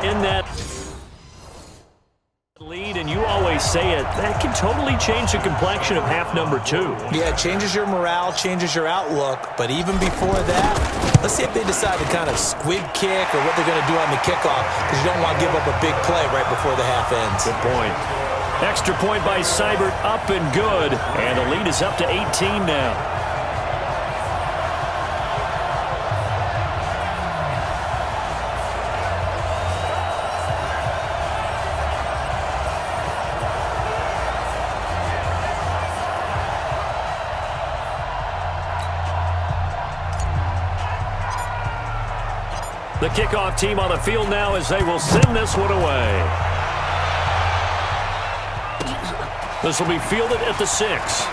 in that lead, and you always say it, that can totally change the complexion of half number 2. Yeah, it changes your morale, changes your outlook, but even before that, let's see if they decide to kind of squib kick or what they're going to do on the kickoff, because you don't want to give up a big play right before the half ends. Good point. Extra point by Seibert, up and good, and the lead is up to 18 now. The kickoff team on the field now as they will send this one away. This will be fielded at the 6.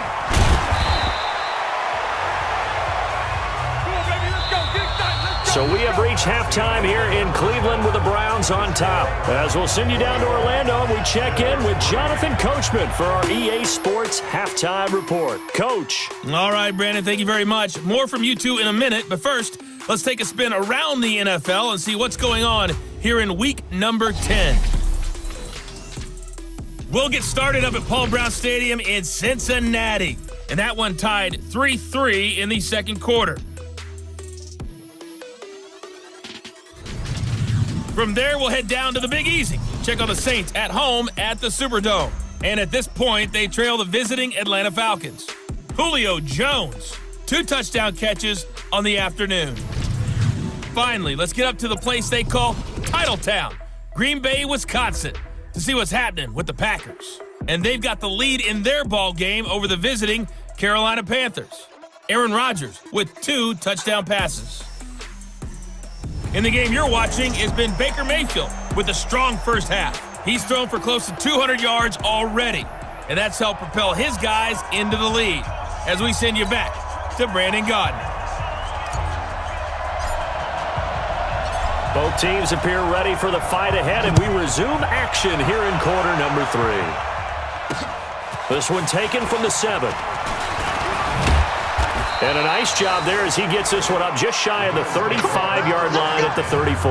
So we have reached halftime here in Cleveland with the Browns on top. As we'll send you down to Orlando, we check in with Jonathan Coachman for our EA Sports Halftime Report. Coach. All right, Brandon, thank you very much. More from you two in a minute, but first, let's take a spin around the NFL and see what's going on here in week number 10. We'll get started up at Paul Brown Stadium in Cincinnati, and that one tied 3-3 in the second quarter. From there, we'll head down to the Big Easy. Check on the Saints at home at the Superdome. And at this point, they trail the visiting Atlanta Falcons. Julio Jones, 2 touchdown catches on the afternoon. Finally, let's get up to the place they call Titletown, Green Bay, Wisconsin, to see what's happening with the Packers. And they've got the lead in their ball game over the visiting Carolina Panthers. Aaron Rodgers with 2 touchdown passes. In the game you're watching has been Baker Mayfield with a strong first half. He's thrown for close to 200 yards already, and that's helped propel his guys into the lead. As we send you back to Brandon Gaudin. Both teams appear ready for the fight ahead, and we resume action here in quarter number 3. This one taken from the 7. And a nice job there as he gets this one up just shy of the 35-yard line at the 34.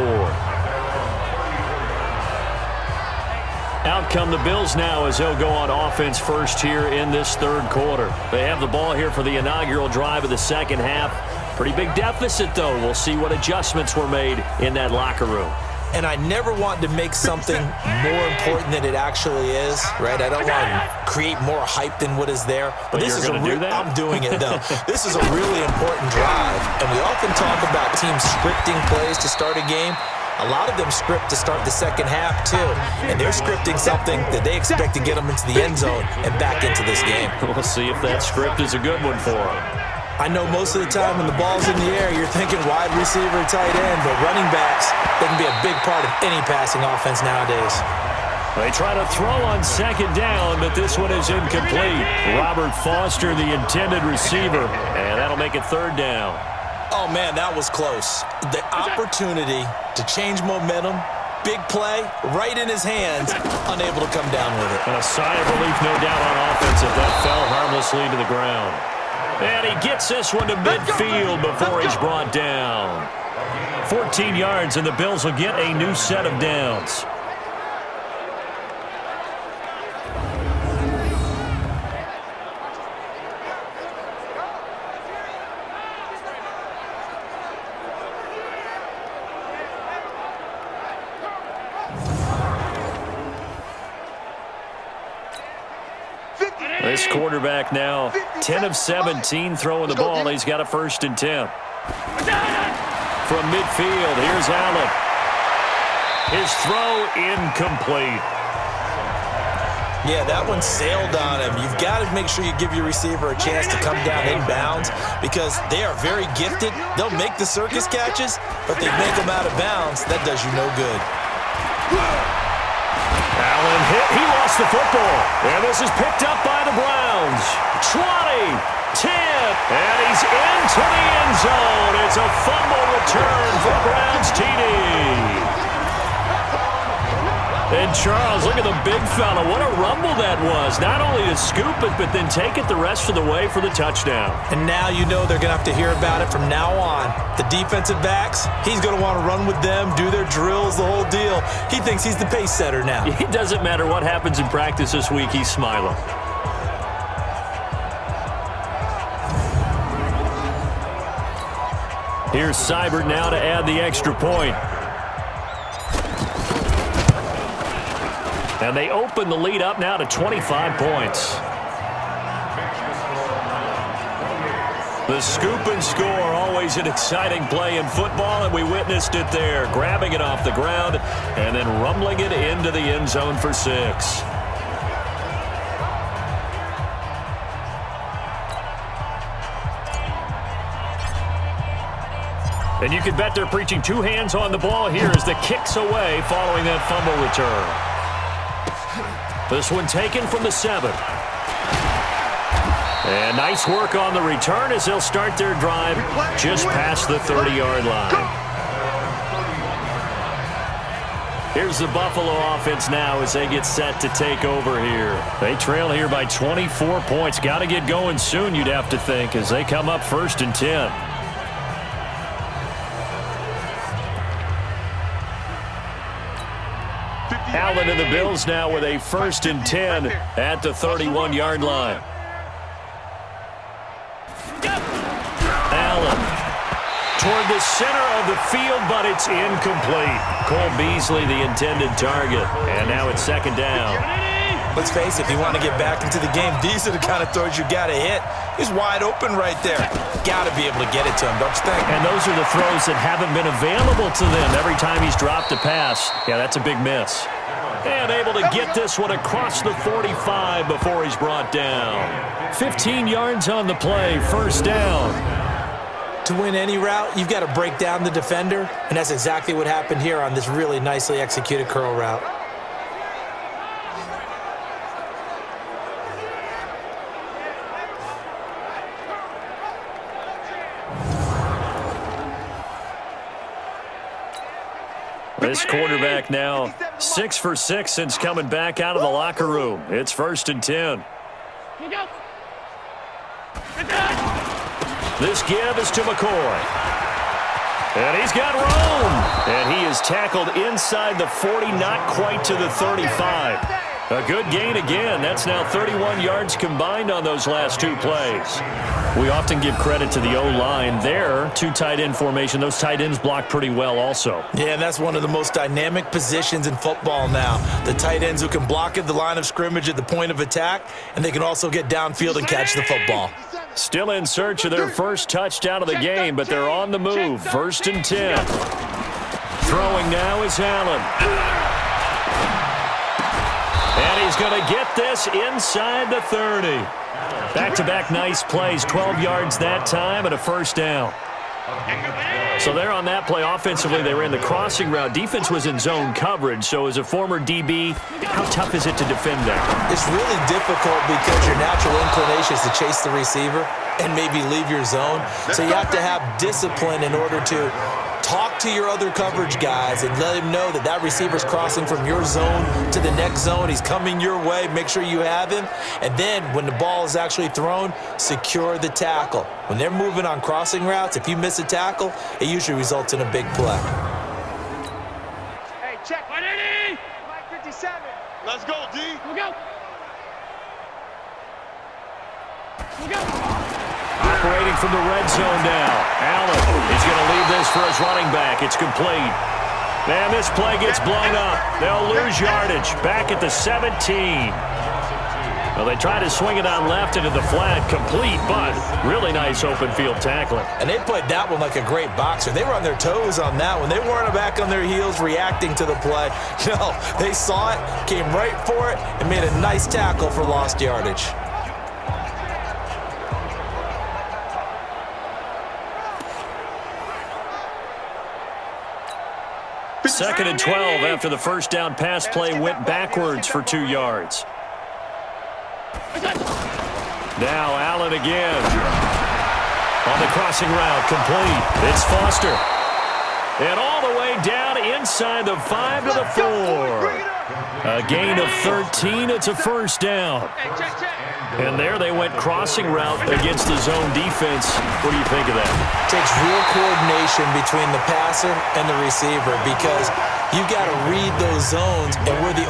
Out come the Bills now as they'll go on offense first here in this third quarter. They have the ball here for the inaugural drive of the second half. Pretty big deficit, though. We'll see what adjustments were made in that locker room. And I never want to make something more important than it actually is, right? I don't want to create more hype than what is there. But this is do that? I'm doing it, though. This is a really important drive. And we often talk about teams scripting plays to start a game. A lot of them script to start the second half, too. And they're scripting something that they expect to get them into the end zone and back into this game. We'll see if that script is a good one for them. I know most of the time when the ball's in the air, you're thinking wide receiver, tight end, but running backs, they can be a big part of any passing offense nowadays. They try to throw on second down, but this one is incomplete. Robert Foster, the intended receiver, and that'll make it third down. Oh, man, that was close. The opportunity to change momentum, big play, right in his hands, unable to come down with it. And a sigh of relief, no doubt, on offense if that fell harmlessly to the ground. And he gets this one to midfield before he's brought down. 14 yards, and the Bills will get a new set of downs. This quarterback now 10 of 17 throwing the ball. He's got a 1st and 10. From midfield, here's Allen. His throw incomplete. Yeah, that one sailed on him. You've got to make sure you give your receiver a chance to come down inbounds because they are very gifted. They'll make the circus catches, but they make them out of bounds. That does you no good. Allen hit. He lost the football. And this is picked up by the Browns. 20, 10, and he's into the end zone. It's a fumble return for Browns TD. And Charles, look at the big fella. What a rumble that was. Not only to scoop it, but then take it the rest of the way for the touchdown. And now you know they're going to have to hear about it from now on. The defensive backs, he's going to want to run with them, do their drills, the whole deal. He thinks he's the pace setter now. It doesn't matter what happens in practice this week, he's smiling. Here's Seibert now to add the extra point. And they open the lead up now to 25 points. The scoop and score, always an exciting play in football, and we witnessed it there. Grabbing it off the ground and then rumbling it into the end zone for 6. And you can bet they're preaching two hands on the ball here as the kick's away following that fumble return. This one taken from the 7. And nice work on the return as they'll start their drive just past the 30-yard line. Here's the Buffalo offense now as they get set to take over here. They trail here by 24 points. Got to get going soon, you'd have to think, as they come up 1st and 10. Allen and the Bills now with a 1st and 10 at the 31-yard line. Allen toward the center of the field, but it's incomplete. Cole Beasley, the intended target. And now it's 2nd down. Let's face it, if you want to get back into the game, these are the kind of throws you got to hit. He's wide open right there. Got to be able to get it to him, don't you think? And those are the throws that haven't been available to them every time he's dropped a pass. Yeah, that's a big miss. And able to get this one across the 45 before he's brought down. 15 yards on the play, 1st down. To win any route, you've got to break down the defender, and that's exactly what happened here on this really nicely executed curl route. This quarterback now 6 for 6 since coming back out of the locker room. It's 1st and 10. This give is to McCoy. And he's got room. And he is tackled inside the 40, not quite to the 35. A good gain again. That's now 31 yards combined on those last 2 plays. We often give credit to the O-line there. 2 tight end formation. Those tight ends block pretty well also. Yeah, and that's one of the most dynamic positions in football now. The tight ends who can block at the line of scrimmage at the point of attack, and they can also get downfield and catch the football. Still in search of their first touchdown of the game, but they're on the move. 1st and 10. Throwing now is Allen. And he's going to get this inside the 30. Back-to-back nice plays, 12 yards that time and a 1st down. So there on that play, offensively, they ran the crossing route. Defense was in zone coverage, so as a former DB, how tough is it to defend that? It's really difficult because your natural inclination is to chase the receiver and maybe leave your zone. So you have to have discipline in order to talk to your other coverage guys and let him know that that receiver's crossing from your zone to the next zone. He's coming your way. Make sure you have him. And then when the ball is actually thrown, secure the tackle. When they're moving on crossing routes, if you miss a tackle, it usually results in a big play. Hey, check. 180. Mike 57. Let's go, D. We'll go. We'll go. Operating from the red zone now. Allen is going to leave this for his running back. It's complete. And this play gets blown up. They'll lose yardage. Back at the 17. Well, they try to swing it on left into the flat. Complete, but really nice open field tackling. And they played that one like a great boxer. They were on their toes on that one. They weren't back on their heels reacting to the play. No, they saw it, came right for it, and made a nice tackle for lost yardage. Second and 12 after the 1st down pass play went backwards for 2 yards. Now Allen again. On the crossing route, complete. It's Foster. And all the way down inside the 5 to the 4. A gain of 13. It's a first down. And there they went crossing route against the zone defense. What do you think of that? Takes real coordination between the passer and the receiver because you've got to read those zones, and where the